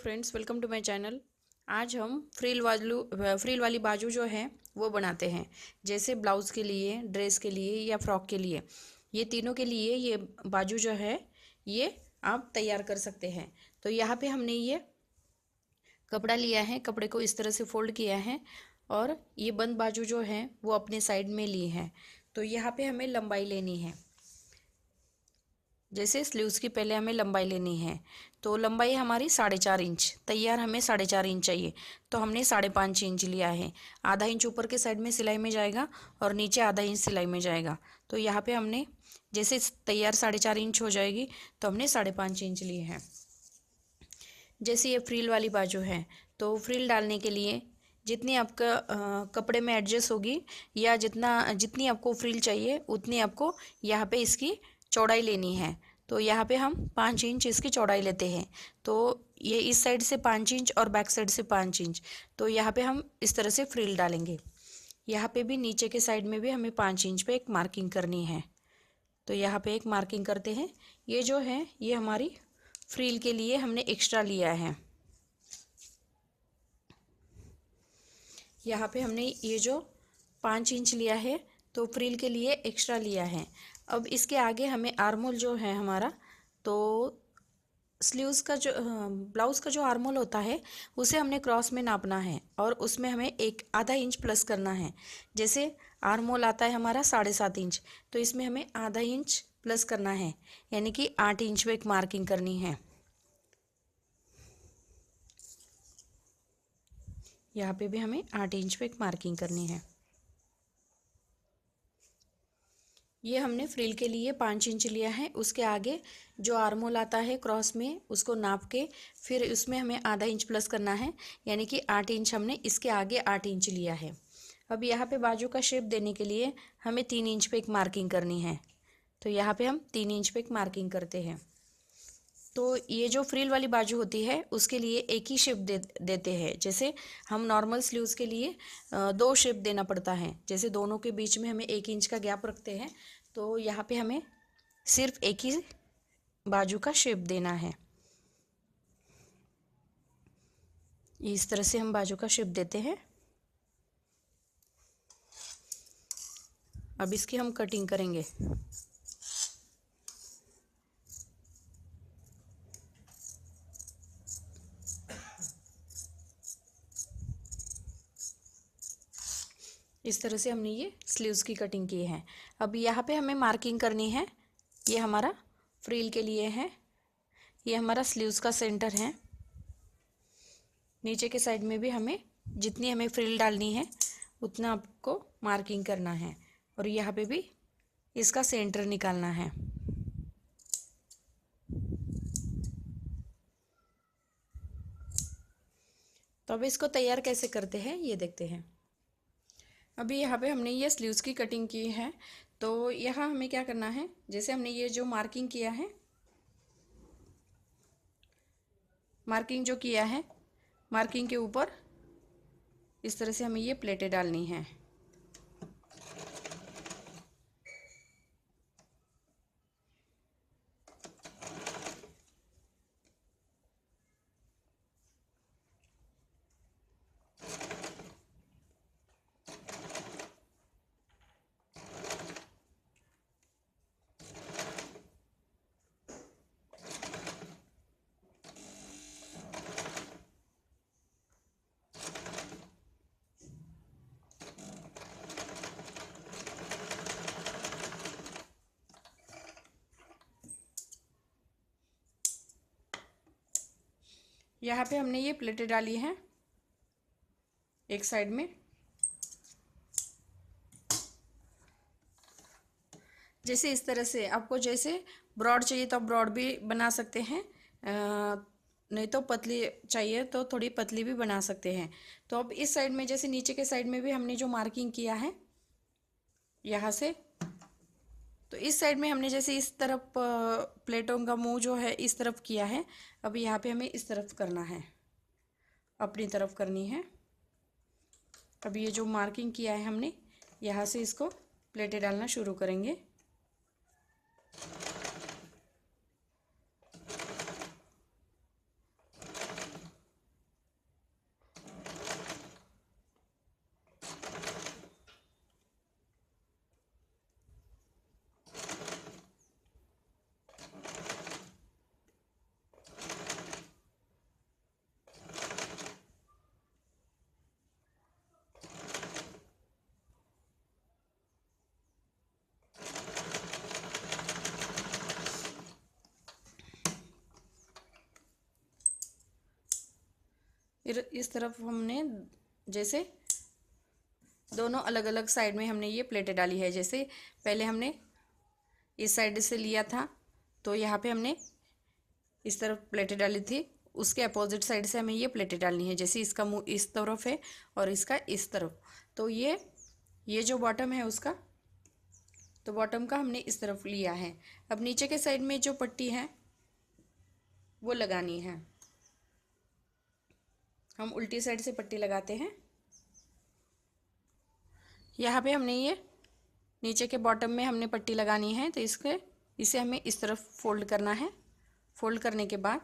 Friends, welcome to my channel. आज हम frill वाली बाजू जो है वो बनाते हैं। जैसे ब्लाउज़ के लिए, ड्रेस के लिए या फ्रॉक के लिए, ये तीनों के लिए ये बाजू जो है ये आप तैयार कर सकते हैं। तो यहाँ पे हमने ये कपड़ा लिया है, कपड़े को इस तरह से फोल्ड किया है और ये बंद बाजू जो है वो अपने साइड में ली है। तो यहाँ पे हमें लंबाई लेनी है। जैसे स्लीव्स की पहले हमें लंबाई लेनी है, तो लंबाई हमारी 4.5 इंच, तैयार हमें 4.5 इंच चाहिए। तो हमने 5.5 इंच लिया है। आधा इंच ऊपर के साइड में सिलाई में जाएगा और नीचे आधा इंच सिलाई में जाएगा। तो यहाँ पे हमने जैसे तैयार 4.5 इंच हो जाएगी तो हमने 5.5 इंच लिए हैं। जैसे ये फ्रील वाली बाजू है, तो फ्रील डालने के लिए जितनी आपका कपड़े में एडजस्ट होगी या जितनी आपको फ्रील चाहिए उतनी आपको यहाँ पे इसकी चौड़ाई लेनी है। तो यहाँ पे हम 5 इंच इसकी चौड़ाई लेते हैं। तो ये इस साइड से 5 इंच और बैक साइड से 5 इंच। तो यहाँ पे हम इस तरह से फ्रील डालेंगे। यहाँ पे भी नीचे के साइड में भी हमें 5 इंच पे एक मार्किंग करनी है। तो यहाँ पे एक मार्किंग करते हैं। ये जो है ये हमारी फ्रील के लिए हमने एक्स्ट्रा लिया है। यहाँ पे हमने ये जो 5 इंच लिया है तो फ्रील के लिए एक्स्ट्रा लिया है। अब इसके आगे हमें आर्मोल जो है हमारा, तो स्लीव्स का जो ब्लाउज़ का जो आर्मोल होता है उसे हमने क्रॉस में नापना है और उसमें हमें एक आधा इंच प्लस करना है। जैसे आर्मोल आता है हमारा 7.5 इंच, तो इसमें हमें आधा इंच प्लस करना है, यानी कि 8 इंच पे एक मार्किंग करनी है। यहाँ पे भी हमें 8 इंच पे एक मार्किंग करनी है। ये हमने फ्रिल के लिए 5 इंच लिया है। उसके आगे जो आर्मोल आता है क्रॉस में उसको नाप के फिर उसमें हमें आधा इंच प्लस करना है, यानी कि 8 इंच हमने इसके आगे 8 इंच लिया है। अब यहाँ पे बाजू का शेप देने के लिए हमें 3 इंच पे एक मार्किंग करनी है। तो यहाँ पे हम 3 इंच पे एक मार्किंग करते हैं। तो ये जो फ्रिल वाली बाजू होती है उसके लिए एक ही शेप देते हैं। जैसे हम नॉर्मल स्लीव्स के लिए 2 शेप देना पड़ता है। जैसे दोनों के बीच में हमें 1 इंच का गैप रखते हैं, तो यहाँ पे हमें सिर्फ एक ही बाजू का शेप देना है। इस तरह से हम बाजू का शेप देते हैं। अब इसकी हम कटिंग करेंगे। इस तरह से हमने ये स्लीव्स की कटिंग की है। अब यहाँ पे हमें मार्किंग करनी है। ये हमारा फ्रिल के लिए है, ये हमारा स्लीव्स का सेंटर है। नीचे के साइड में भी हमें जितनी हमें फ्रिल डालनी है उतना आपको मार्किंग करना है और यहाँ पे भी इसका सेंटर निकालना है। तो अब इसको तैयार कैसे करते हैं ये देखते हैं। अभी यहाँ पे हमने ये स्लीव्स की कटिंग की है। तो यहाँ हमें क्या करना है, जैसे हमने ये जो मार्किंग किया है, मार्किंग जो किया है, मार्किंग के ऊपर इस तरह से हमें ये प्लेटें डालनी है। यहाँ पे हमने ये प्लेटें डाली हैं एक साइड में। जैसे इस तरह से आपको जैसे ब्रॉड चाहिए तो आप ब्रॉड भी बना सकते हैं, नहीं तो पतली चाहिए तो थोड़ी पतली भी बना सकते हैं। तो अब इस साइड में जैसे नीचे के साइड में भी हमने जो मार्किंग किया है यहाँ से, तो इस साइड में हमने जैसे इस तरफ प्लेटों का मुंह जो है इस तरफ किया है। अब यहाँ पे हमें इस तरफ करना है, अपनी तरफ करनी है। अब ये जो मार्किंग किया है हमने, यहाँ से इसको प्लेटें डालना शुरू करेंगे। इस तरफ हमने जैसे दोनों अलग अलग साइड में हमने ये प्लेटें डाली है। जैसे पहले हमने इस साइड से लिया था तो यहाँ पे हमने इस तरफ प्लेटें डाली थी, उसके अपोजिट साइड से हमें ये प्लेटें डालनी है। जैसे इसका मुंह इस तरफ है और इसका इस तरफ, तो ये जो बॉटम है उसका, तो बॉटम का हमने इस तरफ लिया है। अब नीचे के साइड में जो पट्टी है वो लगानी है। हम उल्टी साइड से पट्टी लगाते हैं। यहाँ पे हमने ये नीचे के बॉटम में हमने पट्टी लगानी है, तो इसे हमें इस तरफ फोल्ड करना है। फोल्ड करने के बाद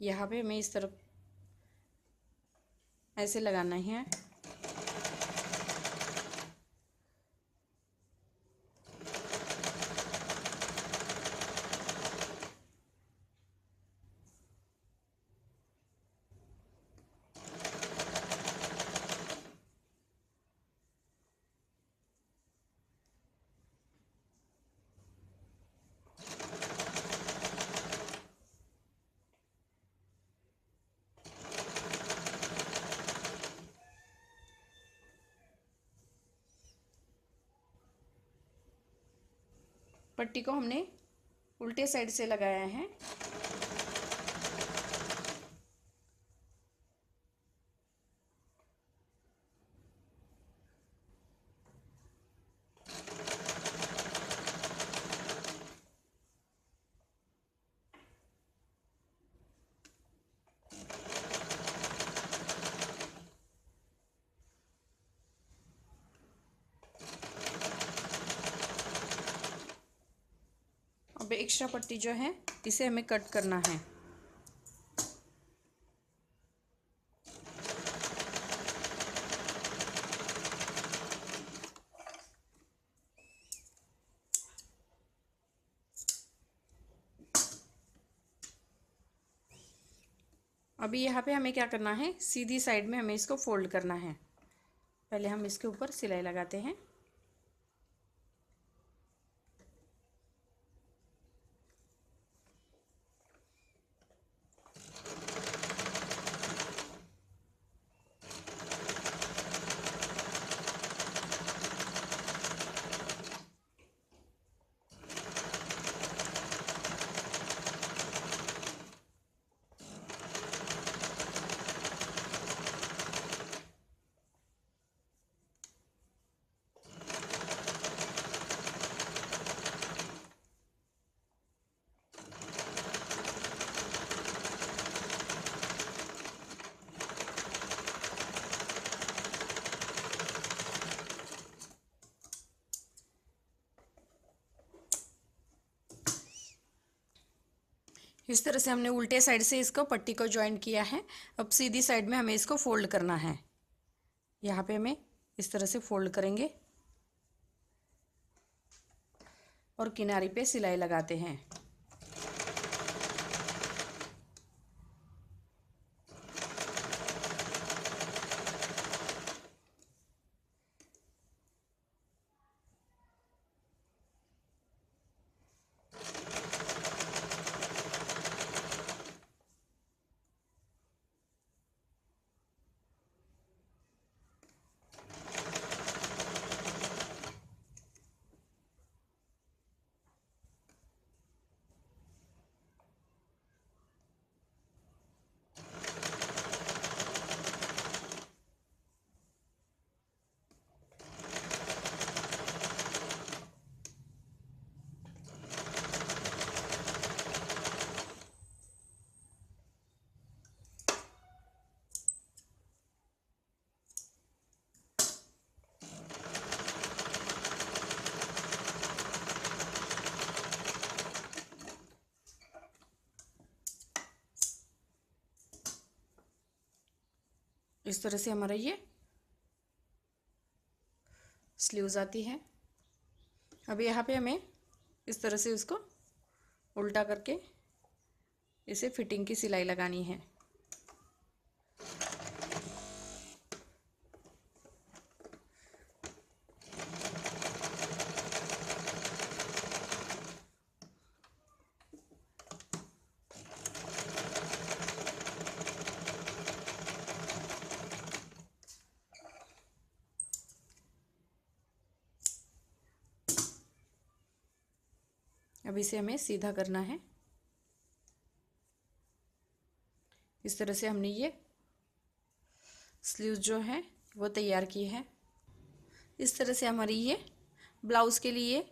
यहाँ पे हमें इस तरफ ऐसे लगाना है। पट्टी को हमने उल्टे साइड से लगाया है। अब एक्स्ट्रा पट्टी जो है इसे हमें कट करना है। अभी यहाँ पे हमें क्या करना है, सीधी साइड में हमें इसको फोल्ड करना है। पहले हम इसके ऊपर सिलाई लगाते हैं। इस तरह से हमने उल्टे साइड से इसको पट्टी को ज्वाइन किया है। अब सीधी साइड में हमें इसको फोल्ड करना है। यहाँ पे हमें इस तरह से फोल्ड करेंगे और किनारे पे सिलाई लगाते हैं। इस तरह से हमारा ये स्लीव्स आती है। अब यहाँ पे हमें इस तरह से उसको उल्टा करके इसे फिटिंग की सिलाई लगानी है। अब इसे हमें सीधा करना है। इस तरह से हमने ये स्लीव्स जो है वो तैयार की है। इस तरह से हमारी ये ब्लाउज़ के लिए,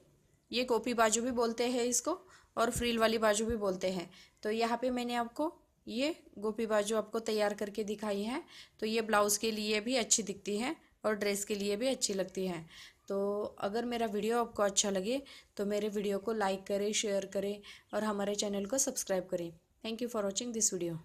ये गोपी बाजू भी बोलते हैं इसको और फ्रिल वाली बाजू भी बोलते हैं। तो यहाँ पे मैंने आपको ये गोपी बाजू आपको तैयार करके दिखाई है। तो ये ब्लाउज़ के लिए भी अच्छी दिखती है और ड्रेस के लिए भी अच्छी लगती है। तो अगर मेरा वीडियो आपको अच्छा लगे तो मेरे वीडियो को लाइक करें, शेयर करें और हमारे चैनल को सब्सक्राइब करें। Thank you for watching this video.